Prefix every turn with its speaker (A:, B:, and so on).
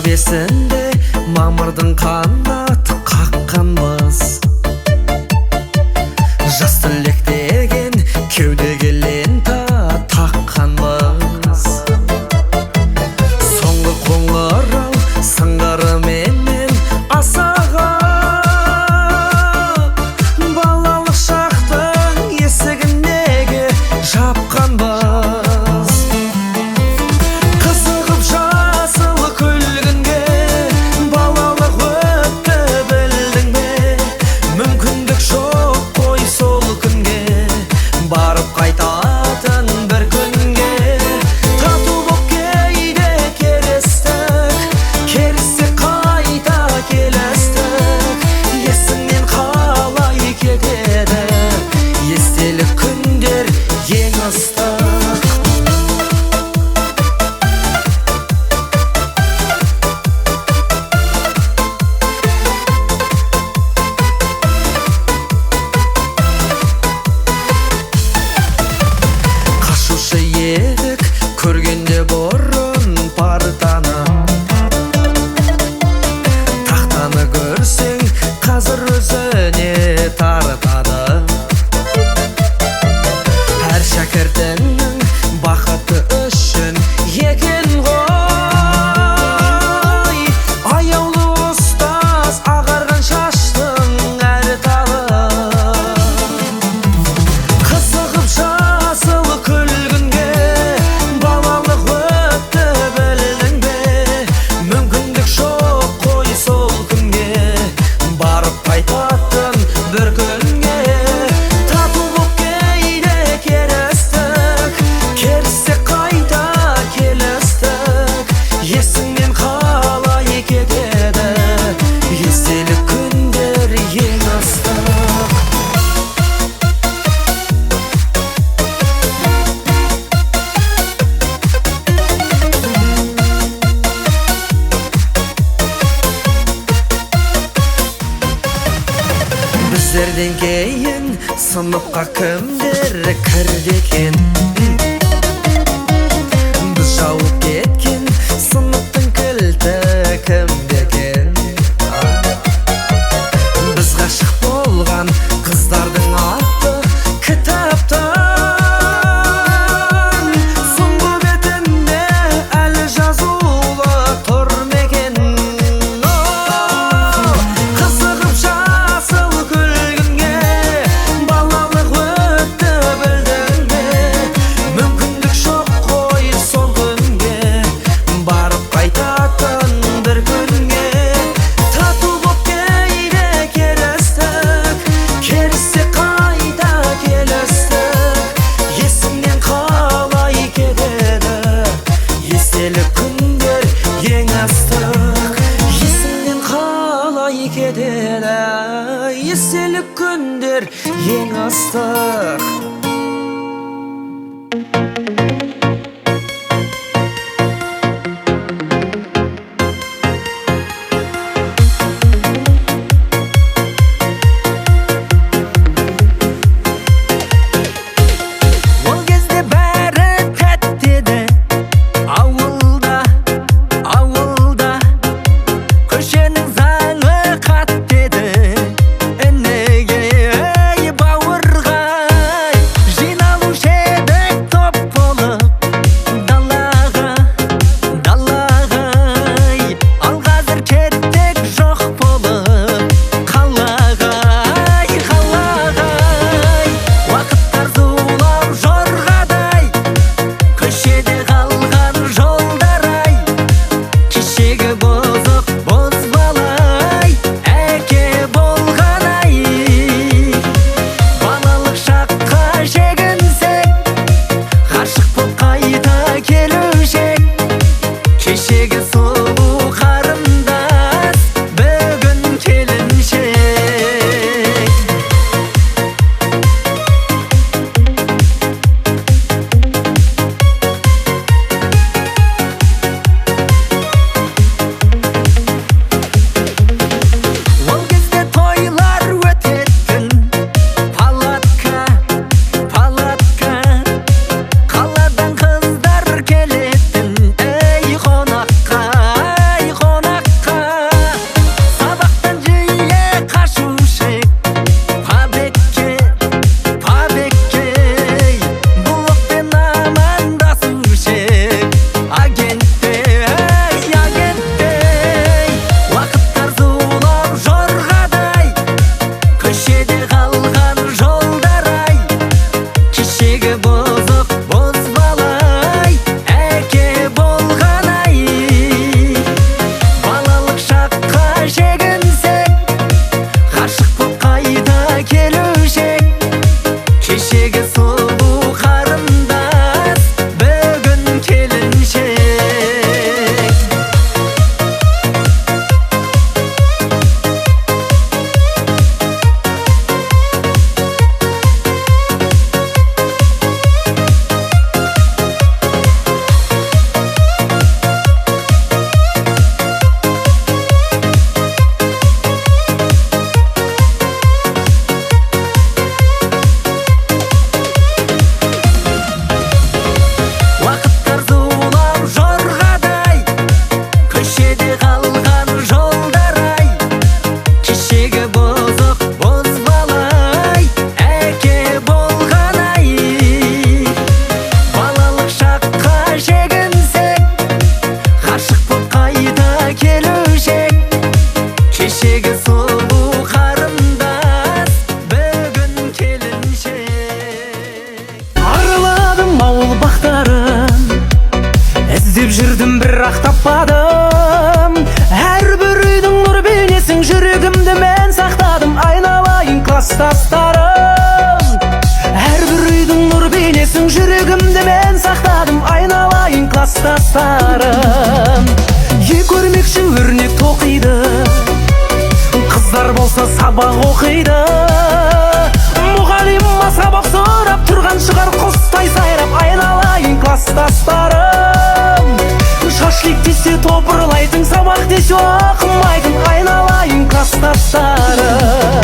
A: 5-інде мамырдың қанат қаққанбыз. Жас түлек деген кеудеге лента таққанбыз. Соңғы қоңырау сыңғырыменен асаған балалық шақтың есігін неге жапқанбыз. Қызығып жасыл күлгінге балалық өтті білдің бе? Мүмкіндік жоқ қой сол күнге, барып қайтатын бір күнге. Тату боп кейде керістік, керісте қайта келістік. Есіңнен қалай кетеді естелік күндер ең ыстық. Қашушы едік көргенде бұрын партаны, тақтаны көрсең қазір өзіне тартады. Әр шәкіртіңнің бақыты үшін екен ғой. Аяулы ұстаз ағарған шаштың әр талы. Қызығып жасыл күлгінге балалық өтті білдің бе? Мүмкіндік жоқ қой сол күнге, барып қайтатын бір күнге. Тату боп кейде керістік, керісте қайта келістік. Есіңнен қалай кетеді естелік күндер ең ыстық. Біздерден кейін сыныпқа кімдер кірді екен? Біз жауып кеткен сыныптың кілті кімде екен? Біз ғашық болған қыздардың аты кітаптан соңғы бетінде әлі жазулы тұр ма екен? Қызығып жасыл күлгінге балалық өтті білдің бе? Мүмкіндік жоқ қой сол күнге, барып қайтатын бір күнге. Тату боп кейде керістік, керісте қайта келістік. Есіңнен қалай кетеді естелік күндер ең ыстық. Есіңнен қалай кетеді естелік күндер ең ыстық. Ол кезде бәрі тәтті еді ауылда, ауылда. Көшенің заңы қатты еді інеге бауырға. Жиналушы едік топ болып далаға, далаға. Ал қазір кеттік жоқ болып қалаға, қалаға. Уақыттар зулап жорғадай, көшеде қалған жолдар-ай. Кешегі бозық бозбалай әке болған-ай. Балалық шаққа шегінсек, ғашық боп қайта келушек. Кешегі сұлу қарындас бүгін келіншек. Ол кезде тойлар өтетін палатка, палатка. Қаладан қыздар келетін класстастарым. Әрбір үйдің нұр бейнесін жүрегімде мен сақтадым, айналайын класстастарым. Көрмекші өрнек тоқиды, қыздар болса сабақ оқиды. Мұғалим сабақ сұрап тұрған шығар құстай сайрап, айналайын класстастарым. Шашлик десе топырлайтын, сабақ десе оқымайтын, айналайын класстастарым.